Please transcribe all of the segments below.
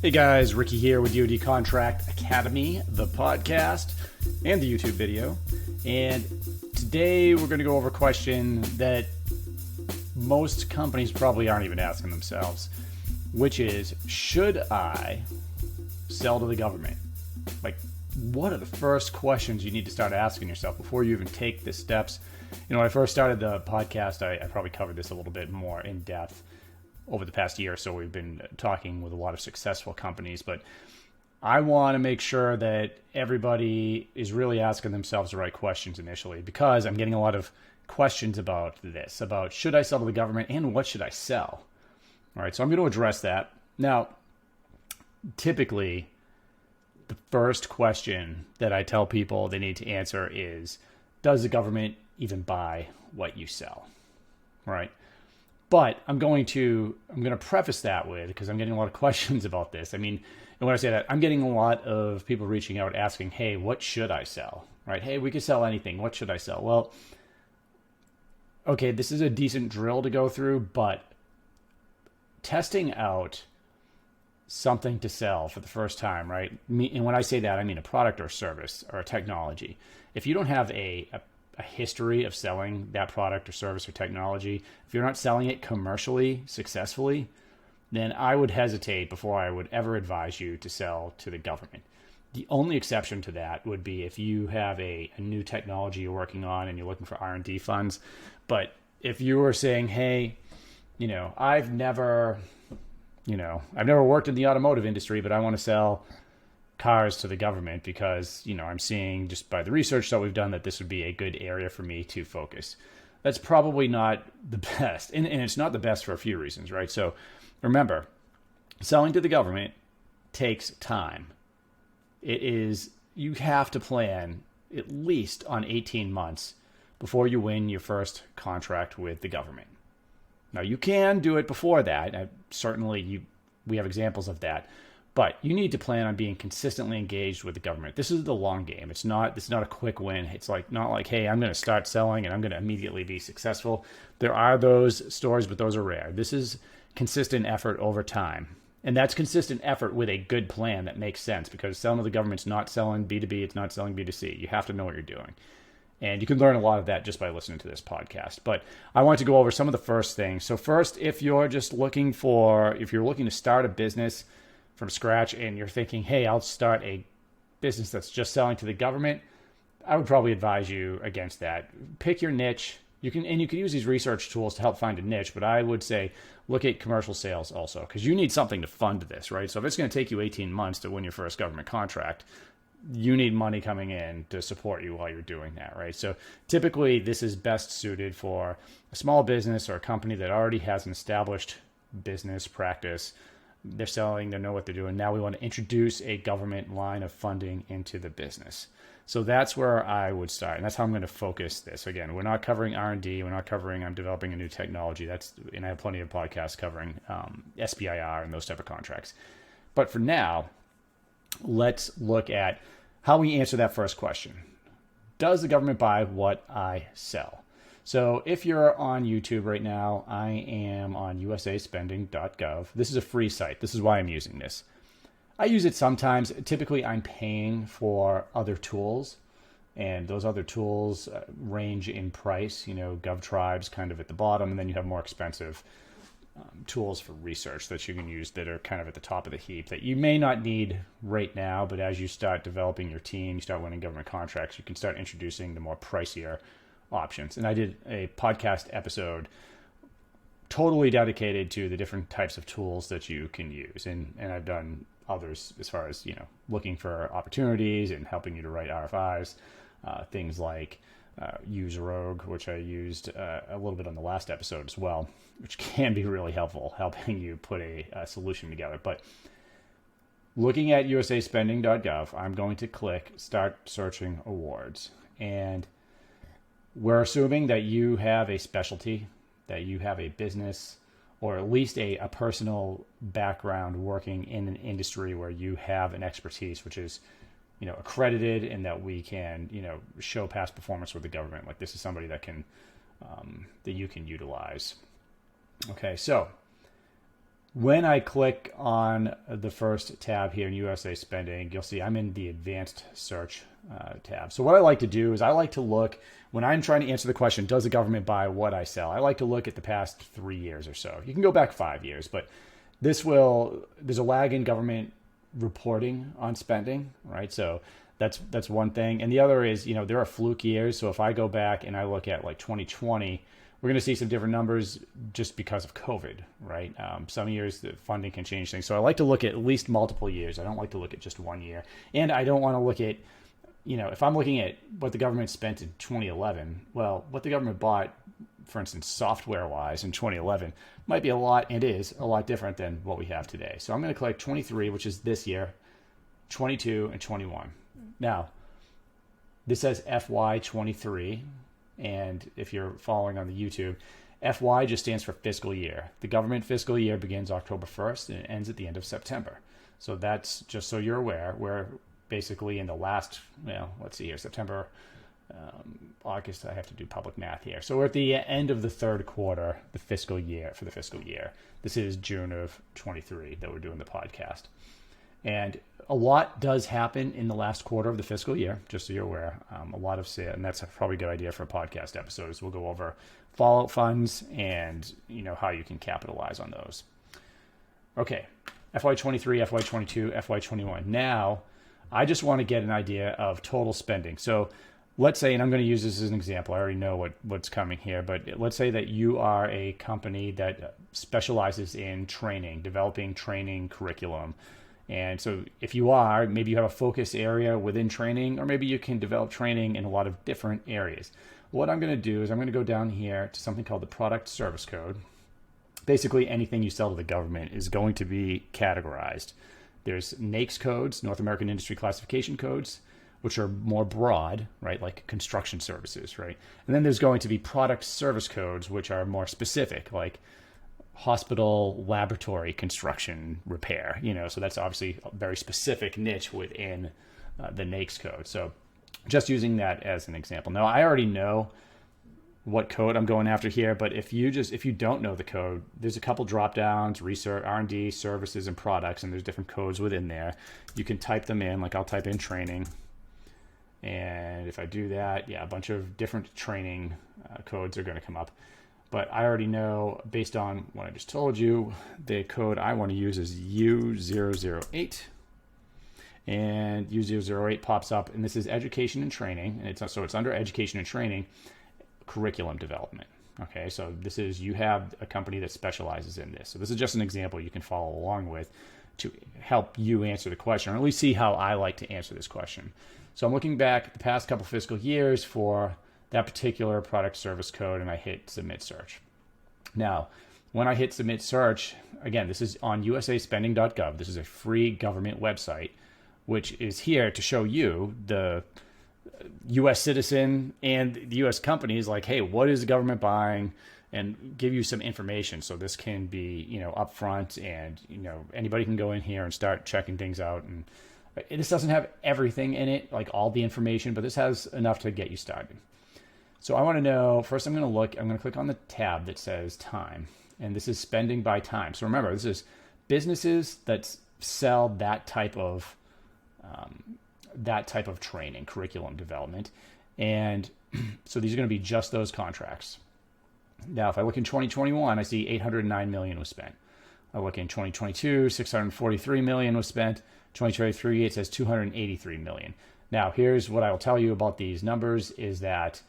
Hey guys, Ricky here with DoD Contract Academy, the podcast and the YouTube video. And today we're going to go over a question that most companies probably aren't even asking themselves, which is, should I sell to the government? Like, what are the first questions you need to start asking yourself before you even take the steps? When I first started the podcast, I probably covered this a little bit more in depth. Over the past year or so, we've been talking with a lot of successful companies, but I want to make sure that everybody is really asking themselves the right questions initially, because I'm getting a lot of questions about this, about should I sell to the government and what should I sell? All right, so I'm going to address that. Now, typically, the first question that I tell people they need to answer is, does the government even buy what you sell? All right. But I'm going to preface that with, because I'm getting a lot of questions about this. I mean, and when I say that, I'm getting a lot of people reaching out asking, hey, what should I sell? Right? Hey, we could sell anything. What should I sell? Well, okay, this is a decent drill to go through, but testing out something to sell for the first time, right? And when I say that, I mean a product or service or a technology. If you don't have a history of selling that product or service or technology, if you're not selling it commercially successfully, then I would hesitate before I would ever advise you to sell to the government. The only exception to that would be if you have a new technology you're working on and you're looking for R&D funds. But if you were saying, hey, I've never worked in the automotive industry, but I want to sell cars to the government because, I'm seeing just by the research that we've done that this would be a good area for me to focus. That's probably not the best. And it's not the best for a few reasons, right? So remember, selling to the government takes time. You have to plan at least on 18 months before you win your first contract with the government. Now, you can do it before that. We have examples of that. But you need to plan on being consistently engaged with the government. This is the long game. It's not a quick win. It's not like, hey, I'm going to start selling and I'm going to immediately be successful. There are those stories, but those are rare. This is consistent effort over time. And that's consistent effort with a good plan that makes sense, because selling to the government's not selling B2B, it's not selling B2C. You have to know what you're doing. And you can learn a lot of that just by listening to this podcast. But I want to go over some of the first things. So first, if you're looking to start a business from scratch and you're thinking, hey, I'll start a business that's just selling to the government, I would probably advise you against that. Pick your niche. You can use these research tools to help find a niche, but I would say look at commercial sales also, because you need something to fund this, right? So if it's going to take you 18 months to win your first government contract, you need money coming in to support you while you're doing that, right? So typically this is best suited for a small business or a company that already has an established business practice. They're selling, they know what they're doing. Now we want to introduce a government line of funding into the business. So that's where I would start. And that's how I'm going to focus this. Again, we're not covering R&D. We're not covering, I'm developing a new technology. And I have plenty of podcasts covering SBIR and those type of contracts. But for now, let's look at how we answer that first question. Does the government buy what I sell? So if you're on YouTube right now, I am on usaspending.gov. This is a free site. This is why I'm using this. I use it sometimes. Typically, I'm paying for other tools, and those other tools range in price. GovTribe's kind of at the bottom, and then you have more expensive tools for research that you can use that are kind of at the top of the heap that you may not need right now, but as you start developing your team, you start winning government contracts, you can start introducing the more pricier options. And I did a podcast episode totally dedicated to the different types of tools that you can use. And I've done others as far as, looking for opportunities and helping you to write RFIs, things like use Rogue, which I used a little bit on the last episode as well, which can be really helpful, helping you put a solution together. But looking at usaspending.gov, I'm going to click Start Searching Awards. And we're assuming that you have a specialty, that you have a business, or at least a personal background working in an industry where you have an expertise, which is, accredited, and that we can, show past performance with the government. Like, this is somebody that can, that you can utilize. Okay, so When I click on the first tab here in USA spending, you'll see I'm in the advanced search tab. So what I like to do is I like to look, when I'm trying to answer the question, does the government buy what I sell? I like to look at the past 3 years or so. You can go back 5 years, but there's a lag in government reporting on spending, right? So that's one thing. And the other is, there are fluke years. So if I go back and I look at like 2020, we're going to see some different numbers just because of COVID, right? Some years the funding can change things. So I like to look at least multiple years. I don't like to look at just 1 year. And I don't want to look at, if I'm looking at what the government spent in 2011, well, what the government bought, for instance, software-wise in 2011 might be a lot different than what we have today. So I'm going to click 23, which is this year, 22, and 21. Now, this says FY23. And if you're following on the YouTube, FY just stands for fiscal year. The government fiscal year begins October 1st and it ends at the end of September. So that's just so you're aware. We're basically in the last, let's see here, September, August. I have to do public math here. So we're at the end of the third quarter, the fiscal year. This is June of 23 that we're doing the podcast. And a lot does happen in the last quarter of the fiscal year, just so you're aware. A lot of sale, and that's probably a good idea for a podcast episode, is we'll go over fallout funds and how you can capitalize on those. Okay, FY23, FY22, FY21. Now, I just want to get an idea of total spending. So let's say, and I'm going to use this as an example. I already know what's coming here, but let's say that you are a company that specializes in training, developing training curriculum. And so if you are, maybe you have a focus area within training, or maybe you can develop training in a lot of different areas. What I'm going to do is I'm going to go down here to something called the product service code. Basically, anything you sell to the government is going to be categorized. There's NAICS codes, North American Industry Classification codes, which are more broad, right? Like construction services, right? And then there's going to be product service codes, which are more specific, like hospital laboratory construction repair, so that's obviously a very specific niche within the NAICS code. So just using that as an example. Now, I already know what code I'm going after here, but if you don't know the code, there's a couple drop downs, research, R&D, services, and products, and there's different codes within there. You can type them in, like I'll type in training. And if I do that, a bunch of different training codes are going to come up. But I already know, based on what I just told you, the code I want to use is U008. And U008 pops up, and this is education and training. And it's under education and training, curriculum development. Okay, so you have a company that specializes in this. So this is just an example you can follow along with to help you answer the question, or at least see how I like to answer this question. So I'm looking back at the past couple fiscal years for that particular product service code, and I hit submit search. Now, when I hit submit search, again, this is on usaspending.gov. This is a free government website, which is here to show you, the U.S. citizen and the U.S. companies, like, hey, what is the government buying, and give you some information. So this can be, upfront, and, anybody can go in here and start checking things out. And this doesn't have everything in it, like all the information, but this has enough to get you started. So I want to know, first I'm going to click on the tab that says time, and this is spending by time. So remember, this is businesses that sell that type of training, curriculum development. And so these are going to be just those contracts. Now, if I look in 2021, I see 809 million was spent. I look in 2022, 643 million was spent. 2023, it says 283 million. Now, here's what I will tell you about these numbers is that,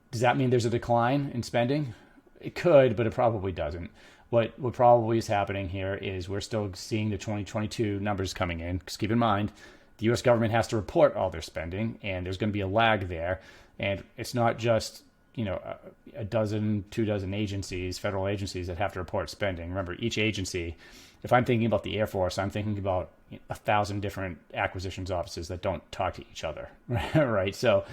does that mean there's a decline in spending? It could, but it probably doesn't. What probably is happening here is we're still seeing the 2022 numbers coming in, because keep in mind, the U.S. government has to report all their spending, and there's going to be a lag there. And it's not just, a dozen, 2 dozen agencies, federal agencies that have to report spending. Remember, each agency, if I'm thinking about the Air Force, I'm thinking about 1,000 different acquisitions offices that don't talk to each other, right? So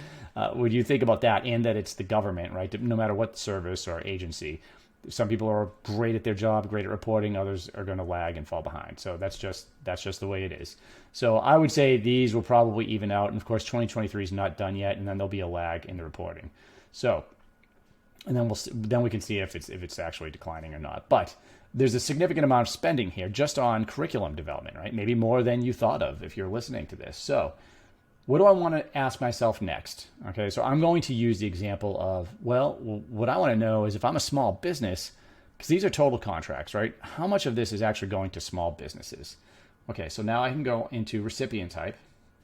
when you think about that, and that it's the government, right? No matter what service or agency, some people are great at their job, great at reporting, others are going to lag and fall behind. So that's just the way it is. So I would say these will probably even out, and of course 2023 is not done yet, and then there'll be a lag in the reporting. So, and then we can see if it's actually declining or not. But there's a significant amount of spending here just on curriculum development, right? Maybe more than you thought of if you're listening to this. So what do I want to ask myself next? Okay, so I'm going to use the example of, well, what I want to know is if I'm a small business, because these are total contracts, right? How much of this is actually going to small businesses? Okay, so now I can go into recipient type.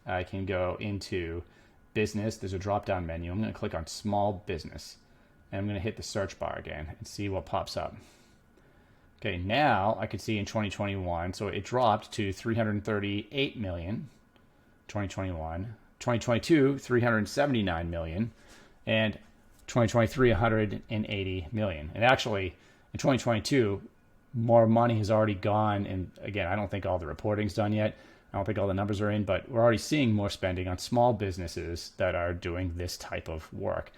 I can go into business. There's a drop-down menu. I'm going to click on small business. And I'm going to hit the search bar again and see what pops up. Okay, now I can see in 2021, so it dropped to 338 million, 2021, 2022, 379 million, and 2023, 180 million. And actually, in 2022, more money has already gone. And again, I don't think all the reporting's done yet. I don't think all the numbers are in, but we're already seeing more spending on small businesses that are doing this type of work.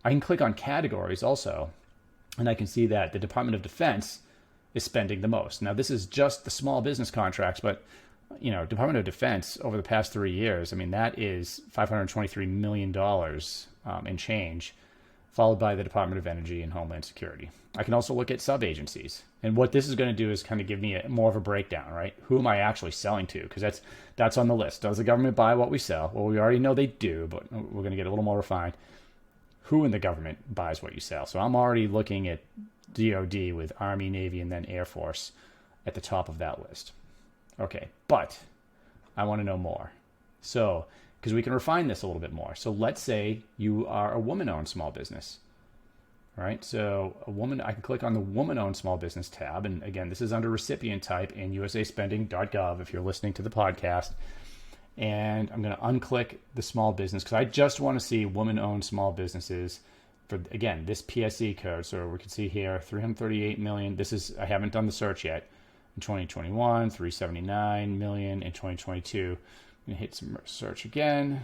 I can click on categories also, and I can see that the Department of Defense is spending the most. Now, this is just the small business contracts, but Department of Defense over the past 3 years, I mean, that is $523 million in change, followed by the Department of Energy and Homeland Security. I can also look at sub-agencies. And what this is going to do is kind of give me more of a breakdown, right? Who am I actually selling to? Because that's on the list. Does the government buy what we sell? Well, we already know they do, but we're going to get a little more refined. Who in the government buys what you sell? So I'm already looking at DOD with Army, Navy, and then Air Force at the top of that list. Okay, but I want to know more. So, because we can refine this a little bit more. So let's say you are a woman-owned small business. All right, so I can click on the woman-owned small business tab. And again, this is under recipient type in usaspending.gov if you're listening to the podcast. And I'm going to unclick the small business because I just want to see woman-owned small businesses for, again, this PSE code. So we can see here, 338 million. I haven't done the search yet. In 2021, 379 million. In 2022, I'm going to hit some search again.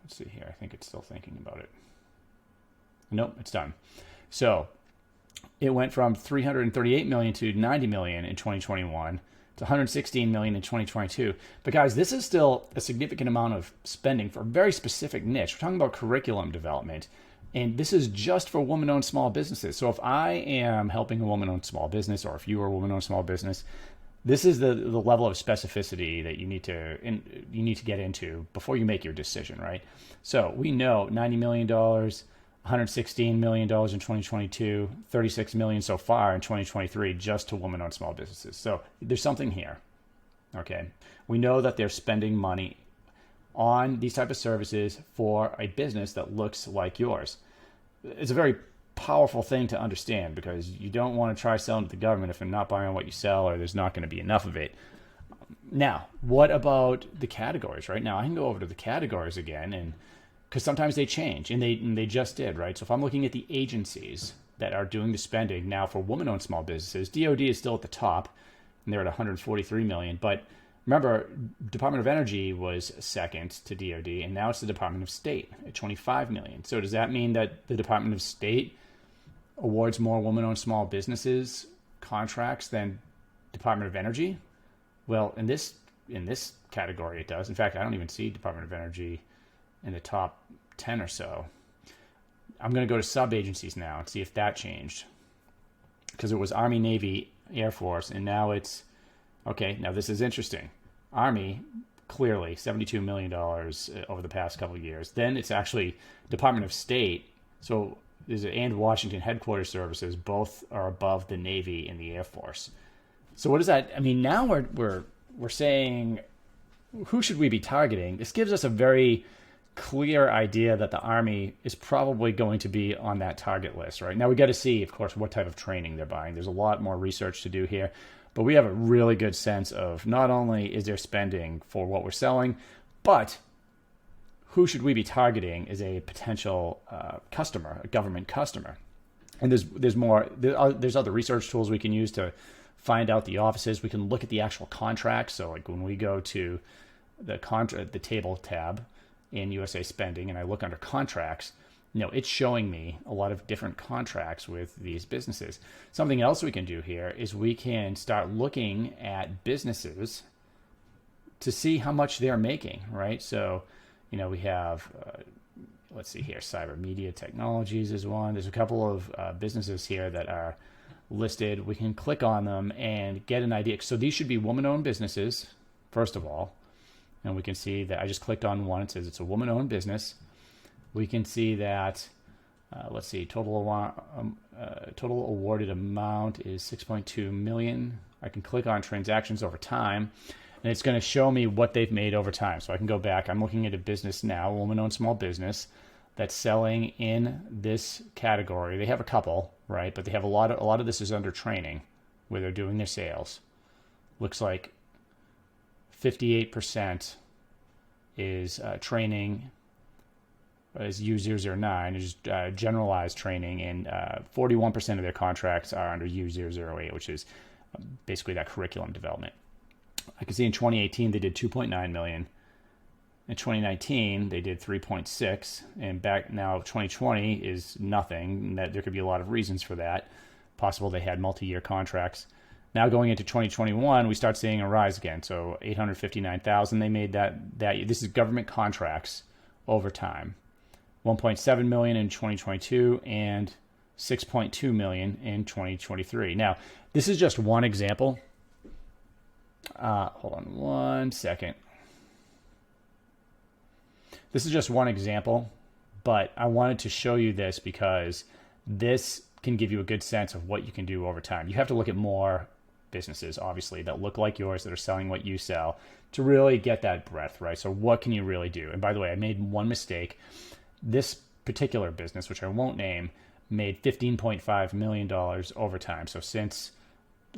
Let's see here. I think it's still thinking about it. Nope, it's done. So it went from 338 million to 90 million in 2021 to 116 million in 2022. But guys, this is still a significant amount of spending for a very specific niche. We're talking about curriculum development, and this is just for woman-owned small businesses. So if I am helping a woman-owned small business, or if you are a woman-owned small business, this is the level of specificity that you need to get into before you make your decision, right? So we know $90 million, $116 million in 2022, $36 million so far in 2023 just to women-owned small businesses. So there's something here, okay? We know that they're spending money on these type of services for a business that looks like yours. It's a very powerful thing to understand because you don't want to try selling to the government if they're not buying what you sell or there's not going to be enough of it. Now, what about the categories, right? Now, I can go over to the categories again, and because sometimes they change, and they just did, right? So if I'm looking at the agencies that are doing the spending now for women-owned small businesses, DOD is still at the top, and they're at 143 million. But remember, Department of Energy was second to DOD, and now it's the Department of State at 25 million. So does that mean that the Department of State awards more women-owned small businesses contracts than Department of Energy? Well, in this category, it does. In fact, I don't even see Department of Energy in the top 10 or so. I'm going to go to sub-agencies now and see if that changed. Because it was Army, Navy, Air Force, and now it's, okay, now this is interesting. Army, clearly, $72 million over the past couple of years. Then it's actually Department of State, and Washington Headquarters Services, both are above the Navy and the Air Force. So what does that, I mean, now we're saying, who should we be targeting? This gives us a very clear idea that the Army is probably going to be on that target list, right? Now we got to see, of course, what type of training they're buying. There's a lot more research to do here, but we have a really good sense of not only is there spending for what we're selling, but who should we be targeting as a potential customer, a government customer. And there's more. There's other research tools we can use to find out the offices. We can look at the actual contracts. So like when we go to the table tab in USA Spending and I look under contracts, it's showing me a lot of different contracts with these businesses. Something else we can do here is we can start looking at businesses to see how much they're making, right? So, we have, let's see here, Cyber Media Technologies is one. There's a couple of businesses here that are listed. We can click on them and get an idea. So these should be woman-owned businesses, first of all. And we can see that I just clicked on one. It says it's a woman-owned business. We can see that, let's see, total awarded amount is 6.2 million. I can click on transactions over time, and it's going to show me what they've made over time. So I can go back. I'm looking at a business now, a woman-owned small business that's selling in this category. They have a couple, right? But they have a lot of this is under training, where they're doing their sales. Looks like 58% is training, is U009, is generalized training, and 41% of their contracts are under U008, which is basically that curriculum development. I can see in 2018 they did 2.9 million. In 2019 they did 3.6, and back now 2020 is nothing. That there could be a lot of reasons for that. Possible they had multi-year contracts. Now going into 2021, we start seeing a rise again. So 859,000 they made that year. This is government contracts over time. 1.7 million in 2022 and 6.2 million in 2023. Now, this is just one example. Hold on one second. This is just one example, but I wanted to show you this because this can give you a good sense of what you can do over time. You have to look at more businesses, obviously, that look like yours, that are selling what you sell, to really get that breadth, right? So what can you really do? And by the way, I made one mistake. This particular business, which I won't name, made $15.5 million over time. So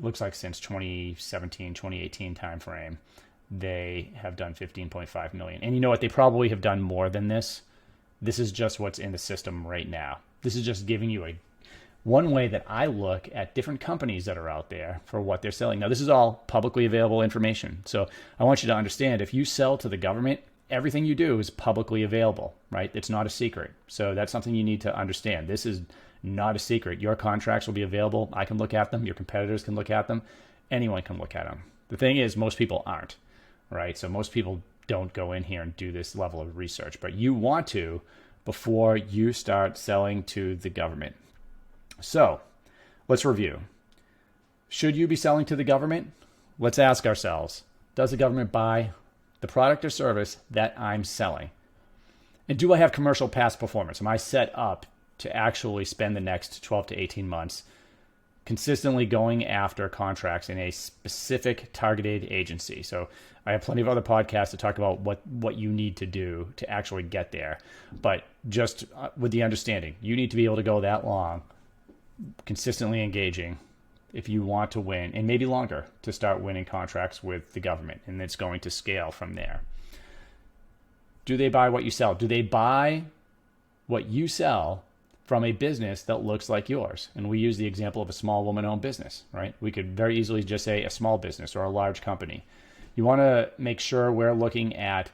looks like since 2017, 2018 timeframe, they have done 15.5 million. And you know what? They probably have done more than this. This is just what's in the system right now. This is just giving you one way that I look at different companies that are out there for what they're selling. Now, this is all publicly available information. So I want you to understand, if you sell to the government, everything you do is publicly available, right? It's not a secret. So that's something you need to understand. This is not a secret. Your contracts will be available. I can look at them. Your competitors can look at them. Anyone can look at them. The thing is, most people aren't, right? So most people don't go in here and do this level of research, but you want to before you start selling to the government. So let's review. Should you be selling to the government? Let's ask ourselves, does the government buy the product or service that I'm selling? And do I have commercial past performance? Am I set up to actually spend the next 12 to 18 months consistently going after contracts in a specific targeted agency? So I have plenty of other podcasts to talk about what you need to do to actually get there. But just with the understanding, you need to be able to go that long, consistently engaging, if you want to win, and maybe longer, to start winning contracts with the government, and it's going to scale from there. Do they buy what you sell? Do they buy what you sell from a business that looks like yours? And we use the example of a small woman-owned business, right? We could very easily just say a small business or a large company. You want to make sure we're looking at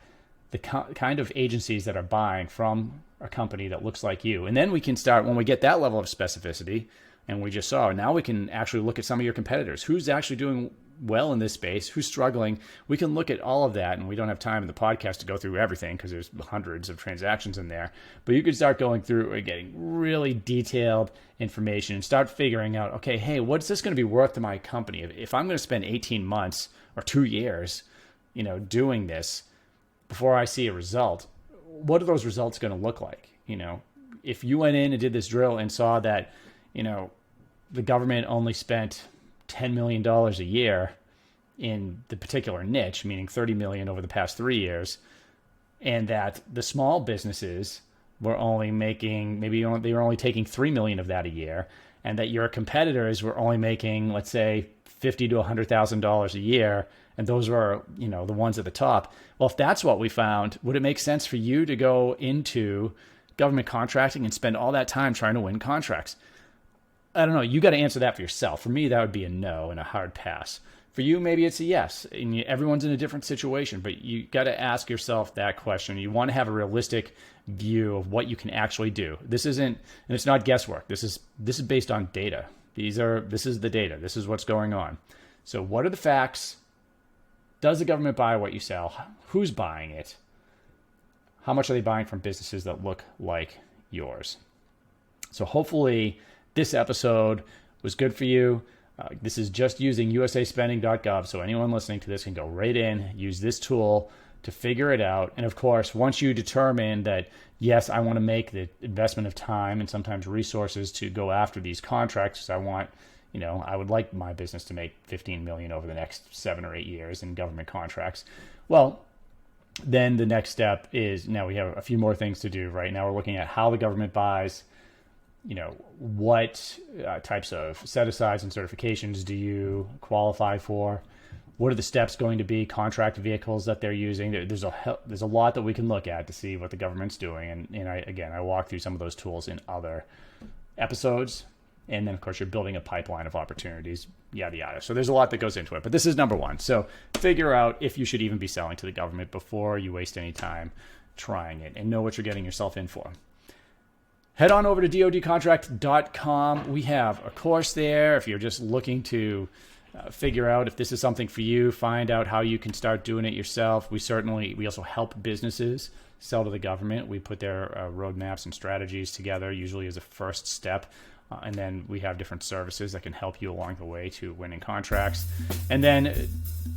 the kind of agencies that are buying from a company that looks like you. And then we can start, when we get that level of specificity, and we just saw, now we can actually look at some of your competitors. Who's actually doing well in this space? Who's struggling? We can look at all of that, and we don't have time in the podcast to go through everything because there's hundreds of transactions in there. But you could start going through and getting really detailed information and start figuring out, okay, hey, what's this going to be worth to my company? If I'm going to spend 18 months or 2 years, doing this before I see a result, what are those results going to look like? If you went in and did this drill and saw that, the government only spent $10 million a year in the particular niche, meaning 30 million over the past 3 years, and that the small businesses were only making, they were only taking 3 million of that a year, and that your competitors were only making, let's say, $50,000 to $100,000 a year, and those were, the ones at the top. Well, if that's what we found, would it make sense for you to go into government contracting and spend all that time trying to win contracts? I don't know. You got to answer that for yourself. For me, that would be a no and a hard pass. For you, maybe it's a yes. And everyone's in a different situation, but you got to ask yourself that question. You want to have a realistic view of what you can actually do. This isn't, and it's not guesswork. This is based on data. This is the data. This is what's going on. So what are the facts? Does the government buy what you sell? Who's buying it? How much are they buying from businesses that look like yours? So hopefully this episode was good for you. This is just using usaspending.gov, so anyone listening to this can go right in, use this tool to figure it out. And of course, once you determine that, yes, I want to make the investment of time and sometimes resources to go after these contracts, because I would like my business to make 15 million over the next 7 or 8 years in government contracts. Well, then the next step is, now we have a few more things to do. Right now we're looking at how the government buys, what types of set-asides and certifications do you qualify for? What are the steps going to be? Contract vehicles that they're using. There's a lot that we can look at to see what the government's doing. And I walk through some of those tools in other episodes. And then, of course, you're building a pipeline of opportunities, yada, yada. So there's a lot that goes into it. But this is number one. So figure out if you should even be selling to the government before you waste any time trying it, and know what you're getting yourself in for. Head on over to dodcontract.com. We have a course there if you're just looking to figure out if this is something for you, find out how you can start doing it yourself. We also help businesses sell to the government. We put their roadmaps and strategies together, usually as a first step. And then we have different services that can help you along the way to winning contracts. And then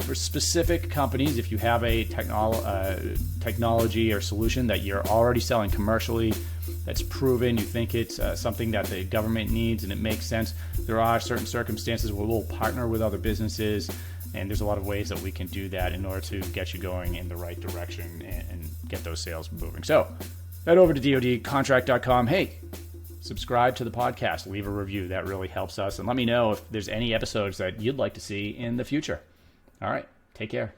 for specific companies, if you have a technology or solution that you're already selling commercially, that's proven, you think it's something that the government needs and it makes sense, there are certain circumstances where we'll partner with other businesses, and there's a lot of ways that we can do that in order to get you going in the right direction and get those sales moving. So head over to dodcontract.com. Hey, subscribe to the podcast, leave a review. That really helps us. And let me know if there's any episodes that you'd like to see in the future. All right, take care.